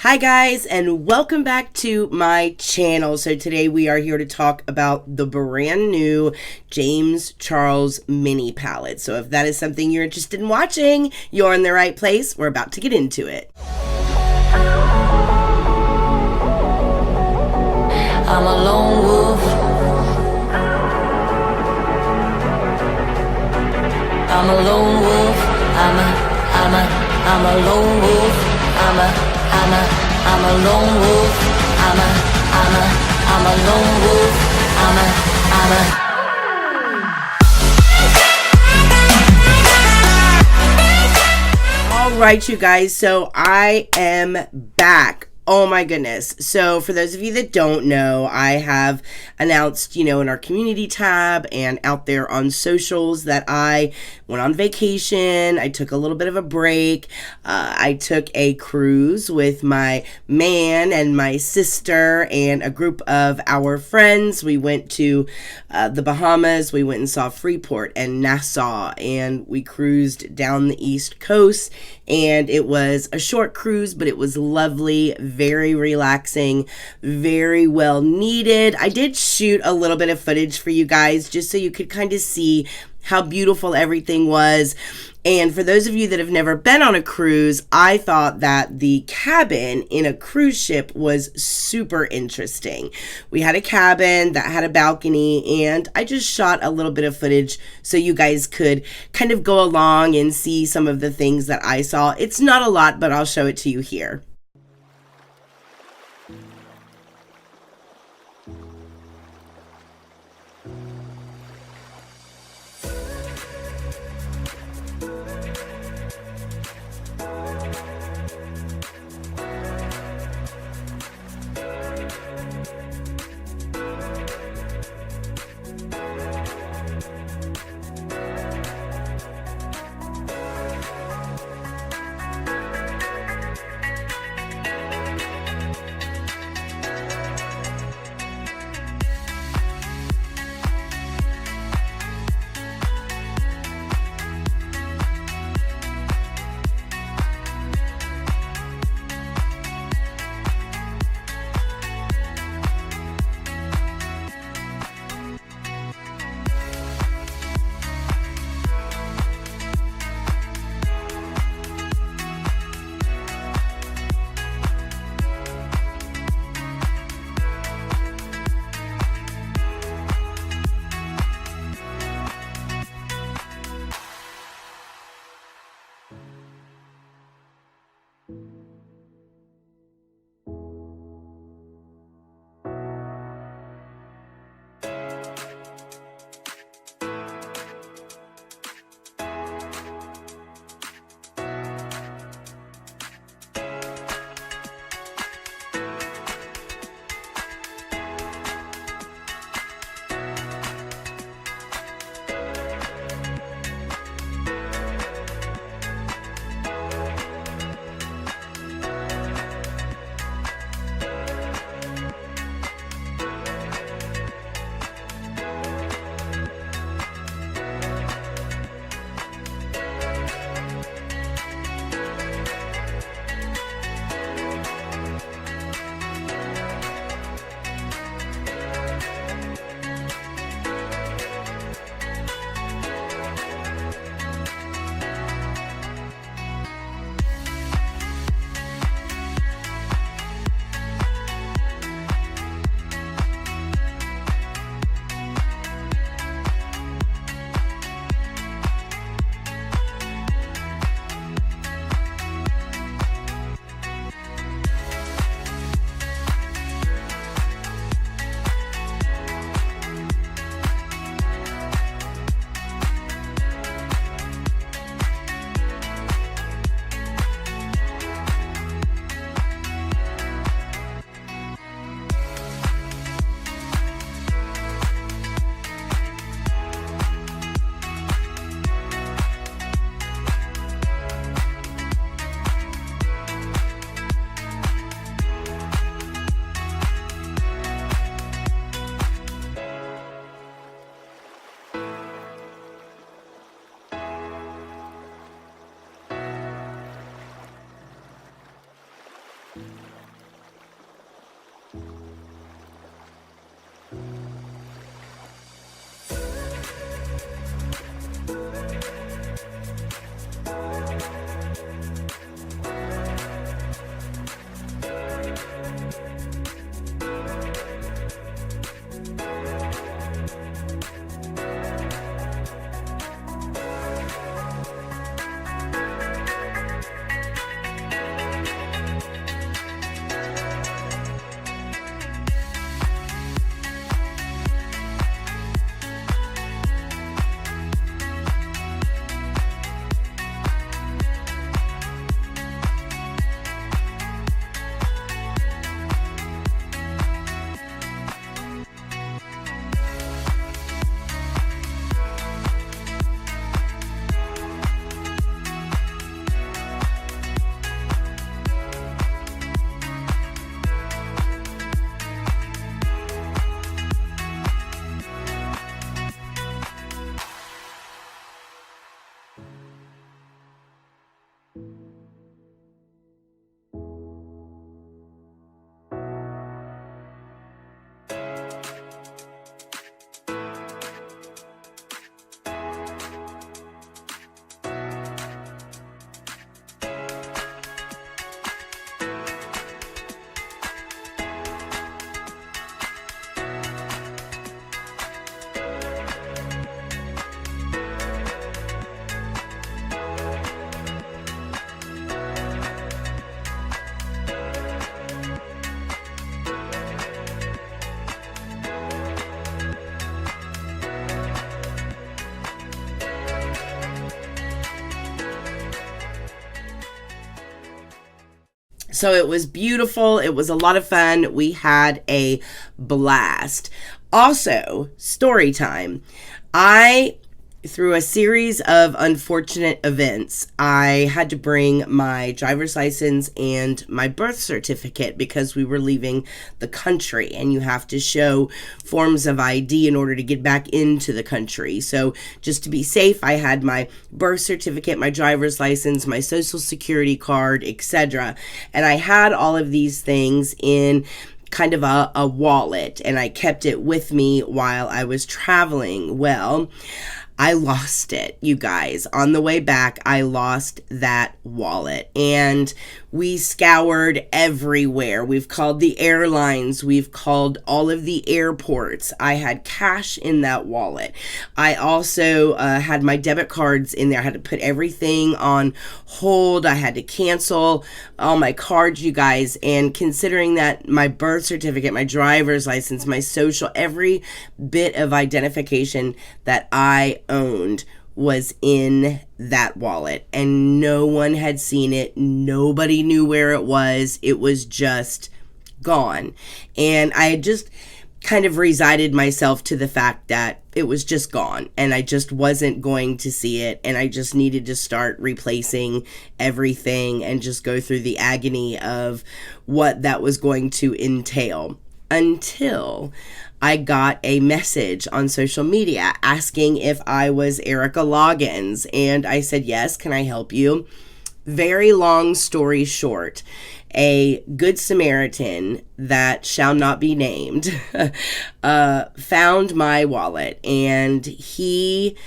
Hi guys, and welcome back to my channel. So today we are here to talk about the brand new James Charles mini palette. So if that is something you're interested in watching, you're in the right place. We're about to get into it. I'm a lone wolf. I'm a lone wolf. I'm a lone wolf. I'm a lone wolf. I'm a lone wolf. All right, you guys, so I am back. Oh my goodness. So for those of you that don't know, I have announced, in our community tab and out there on socials that I went on vacation. I took a little bit of a break. I took a cruise with my man and my sister and a group of our friends. We went to the Bahamas. We went and saw Freeport and Nassau, and we cruised down the East Coast. And it was a short cruise, but it was lovely, very relaxing, very well needed. I did shoot a little bit of footage for you guys just so you could kind of see how beautiful everything was. And for those of you that have never been on a cruise, I thought that the cabin in a cruise ship was super interesting. We had a cabin that had a balcony, and I just shot a little bit of footage so you guys could kind of go along and see some of the things that I saw. It's not a lot, but I'll show it to you here. So it was beautiful. It was a lot of fun. We had a blast. Also, story time. Through a series of unfortunate events, I had to bring my driver's license and my birth certificate because we were leaving the country, and you have to show forms of ID in order to get back into the country. So just to be safe, I had my birth certificate, my driver's license, my social security card, etc. And I had all of these things in kind of a wallet, and I kept it with me while I was traveling. Well, I lost it, you guys. On the way back, I lost that wallet, and we scoured everywhere. We've called the airlines. We've called all of the airports. I had cash in that wallet. I also had my debit cards in there. I had to put everything on hold. I had to cancel all my cards, you guys. And considering that my birth certificate, my driver's license, my social, every bit of identification that I owned was in that wallet, and no one had seen it. Nobody knew where it was. It was just gone. And I had just kind of resigned myself to the fact that it was just gone, and I just wasn't going to see it, and I just needed to start replacing everything and just go through the agony of what that was going to entail, until I got a message on social media asking if I was Erica Loggins, and I said, yes, can I help you? Very long story short, a good Samaritan that shall not be named found my wallet, and he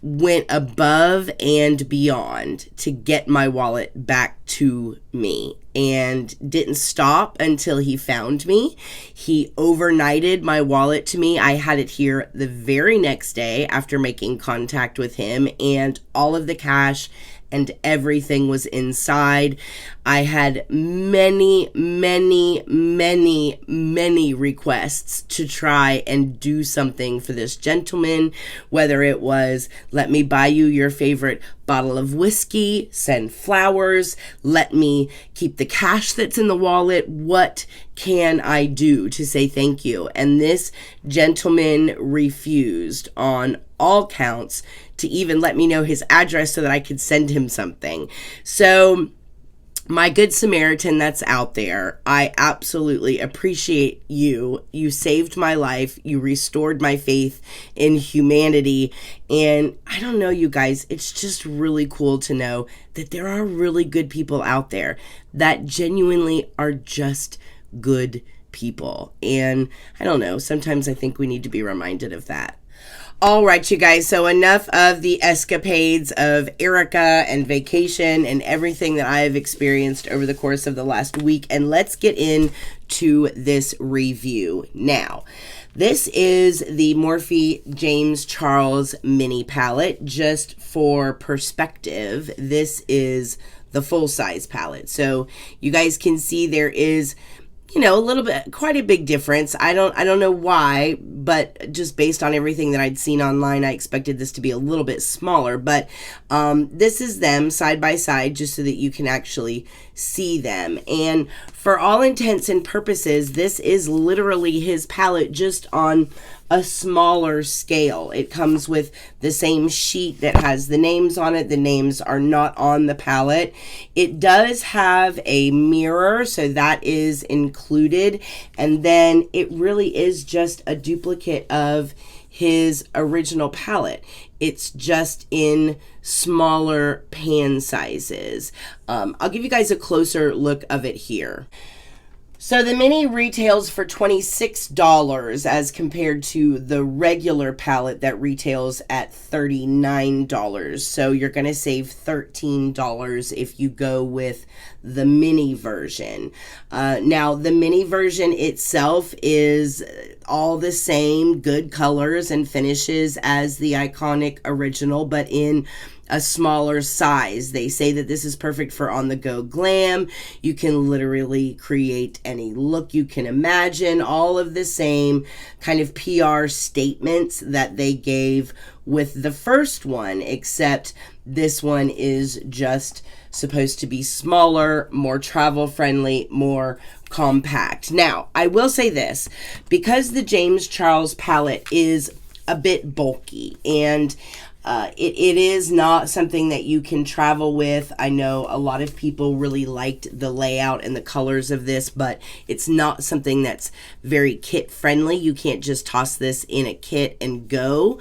went above and beyond to get my wallet back to me, and didn't stop until he found me. He overnighted my wallet to me. I had it here the very next day after making contact with him, and all of the cash and everything was inside. I had many requests to try and do something for this gentleman, whether it was, let me buy you your favorite bottle of whiskey, send flowers, let me keep the cash that's in the wallet. What can I do to say thank you? And this gentleman refused on all counts to even let me know his address so that I could send him something. So, my good Samaritan that's out there, I absolutely appreciate you. You saved my life. You restored my faith in humanity. And I don't know, you guys, it's just really cool to know that there are really good people out there that genuinely are just good people. And I don't know, sometimes I think we need to be reminded of that. All right, you guys, so enough of the escapades of Erica and vacation and everything that I have experienced over the course of the last week, and let's get into this review now. This is the Morphe James Charles mini palette. Just for perspective, this is the full-size palette. So you guys can see there is, you know, a little bit, quite a big difference. I don't know why, but just based on everything that I'd seen online, I expected this to be a little bit smaller. But this is them side by side, just so that you can actually see them. And for all intents and purposes, this is literally his palette, just on a smaller scale. It comes with the same sheet that has the names on it. The names are not on the palette. It does have a mirror, so that is included. And then it really is just a duplicate of his original palette. It's just in smaller pan sizes. I'll give you guys a closer look of it here. So the mini retails for $26 as compared to the regular palette that retails at $39. So you're going to save $13 if you go with the mini version. Now the mini version itself is all the same, good colors and finishes as the iconic original, but in a smaller size. They say that this is perfect for on-the-go glam. You can literally create any look you can imagine, all of the same kind of PR statements that they gave with the first one, except this one is just supposed to be smaller, more travel friendly, more compact. Now, I will say this, because the James Charles palette is a bit bulky, and it is not something that you can travel with. I know a lot of people really liked the layout and the colors of this, but it's not something that's very kit friendly. You can't just toss this in a kit and go.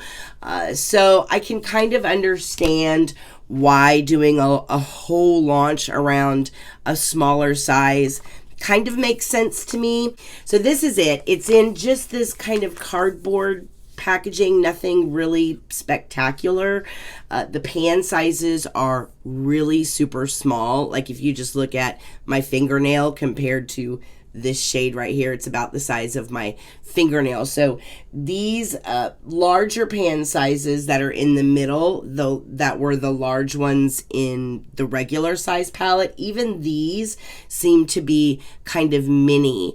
So I can kind of understand why doing a whole launch around a smaller size kind of makes sense to me. So this is it. It's in just this kind of cardboard packaging, nothing really spectacular. The pan sizes are really super small. Like if you just look at my fingernail compared to this shade right here, it's about the size of my fingernail. So these larger pan sizes that are in the middle, though, that were the large ones in the regular size palette, even these seem to be kind of mini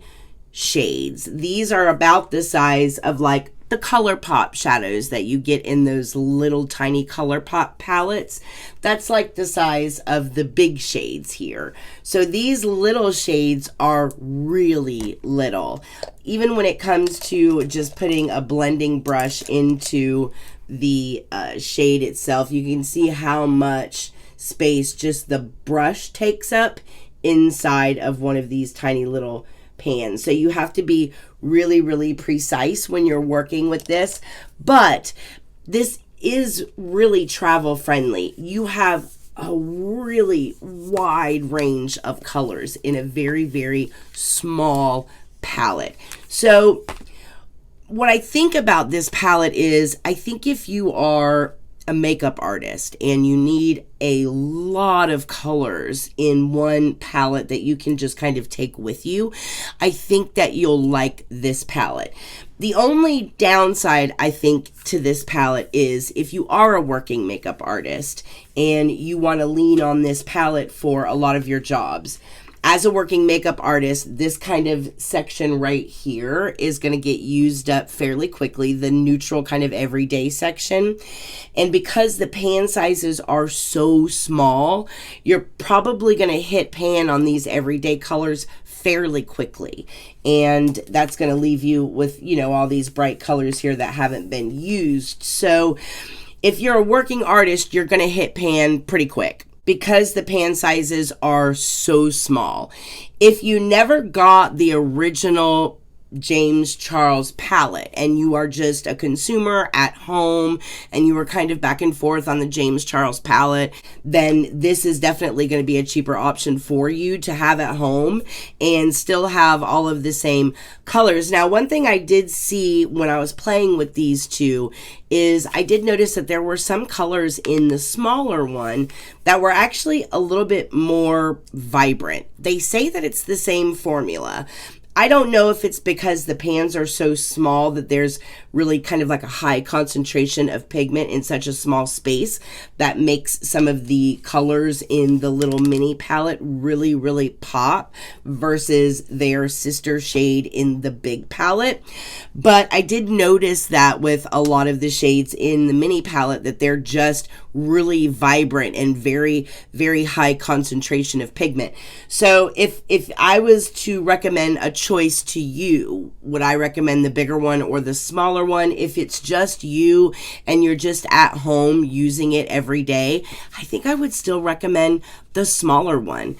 shades. These are about the size of like the ColourPop shadows that you get in those little tiny ColourPop palettes. That's like the size of the big shades here. So these little shades are really little. Even when it comes to just putting a blending brush into the shade itself, you can see how much space just the brush takes up inside of one of these tiny little pans. So you have to be really, really precise when you're working with this, but this is really travel friendly. You have a really wide range of colors in a very, very small palette. So what I think about this palette is, I think if you are a makeup artist and you need a lot of colors in one palette that you can just kind of take with you, I think that you'll like this palette. The only downside, I think, to this palette is if you are a working makeup artist and you want to lean on this palette for a lot of your jobs. As a working makeup artist, this kind of section right here is going to get used up fairly quickly, the neutral kind of everyday section. And because the pan sizes are so small, you're probably going to hit pan on these everyday colors fairly quickly. And that's going to leave you with, you know, all these bright colors here that haven't been used. So if you're a working artist, you're going to hit pan pretty quick, because the pan sizes are so small. If you never got the original James Charles palette and you are just a consumer at home and you were kind of back and forth on the James Charles palette, then this is definitely going to be a cheaper option for you to have at home and still have all of the same colors. Now, one thing I did see when I was playing with these two is I did notice that there were some colors in the smaller one that were actually a little bit more vibrant. They say that it's the same formula. I don't know if it's because the pans are so small that there's really kind of like a high concentration of pigment in such a small space that makes some of the colors in the little mini palette really, really pop versus their sister shade in the big palette. But I did notice that with a lot of the shades in the mini palette that they're just really vibrant and very, very high concentration of pigment. So if I was to recommend a choice to you, would I recommend the bigger one or the smaller one? If it's just you and you're just at home using it every day, I think I would still recommend the smaller one,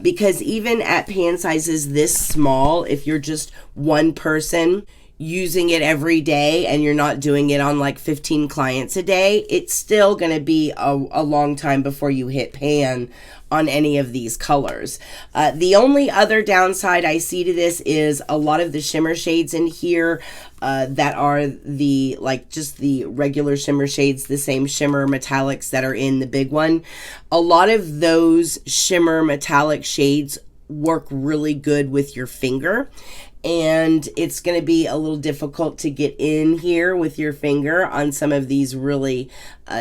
because even at pan sizes this small, if you're just one person using it every day and you're not doing it on like 15 clients a day, it's still going to be a long time before you hit pan on any of these colors. The only other downside I see to this is a lot of the shimmer shades in here that are the, like, just the regular shimmer shades, the same shimmer metallics that are in the big one. A lot of those shimmer metallic shades work really good with your finger, and it's going to be a little difficult to get in here with your finger on some of these really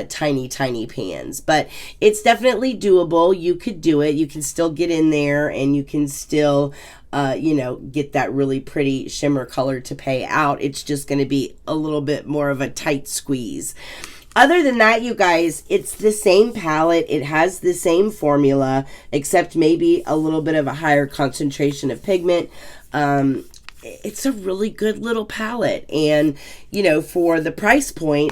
tiny pans, but it's definitely doable. You could do it. You can still get in there, and you can still you know, get that really pretty shimmer color to pay out. It's just going to be a little bit more of a tight squeeze. Other than that, you guys, it's the same palette. It has the same formula, except maybe a little bit of a higher concentration of pigment. It's a really good little palette. And, you know, for the price point,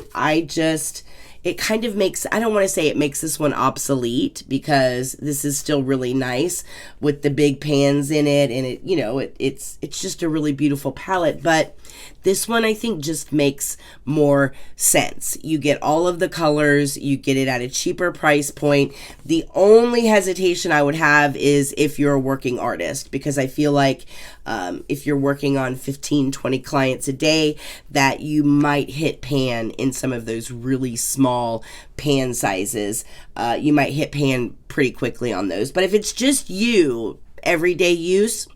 it kind of makes, I don't want to say it makes this one obsolete, because this is still really nice with the big pans in it, and it, you know, it's just a really beautiful palette. But this one, I think, just makes more sense. You get all of the colors, you get it at a cheaper price point. The only hesitation I would have is if you're a working artist, because I feel like if you're working on 15, 20 clients a day, that you might hit pan in some of those really small pan sizes. You might hit pan pretty quickly on those. But if it's just you, everyday use,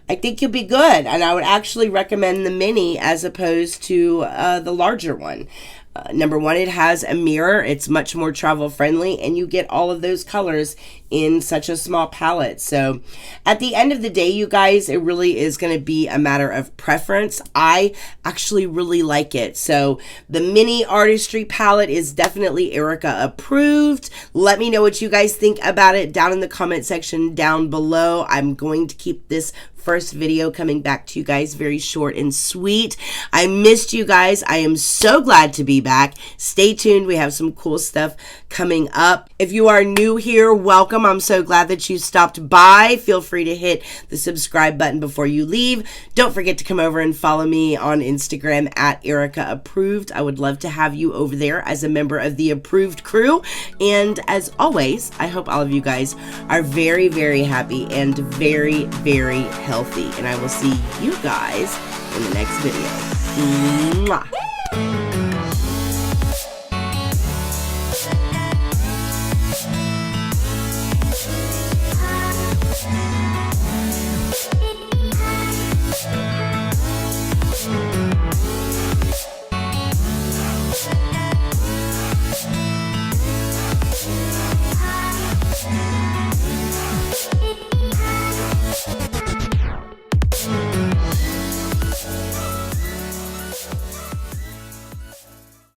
I think you'll be good. And I would actually recommend the mini as opposed to the larger one. Number one, it has a mirror. It's much more travel friendly, and you get all of those colors in such a small palette. So at the end of the day, you guys, it really is going to be a matter of preference. I actually really like it. So the mini artistry palette is definitely Erica approved. Let me know what you guys think about it down in the comment section down below. I'm going to keep this first video coming back to you guys very short and sweet. I missed you guys. I am so glad to be back. Stay tuned. We have some cool stuff coming up. If you are new here, welcome. I'm so glad that you stopped by. Feel free to hit the subscribe button before you leave. Don't forget to come over and follow me on Instagram at Erica Approved. I would love to have you over there as a member of the Approved crew. And as always, I hope all of you guys are very, very happy and very, very healthy. And I will see you guys in the next video. Mwah.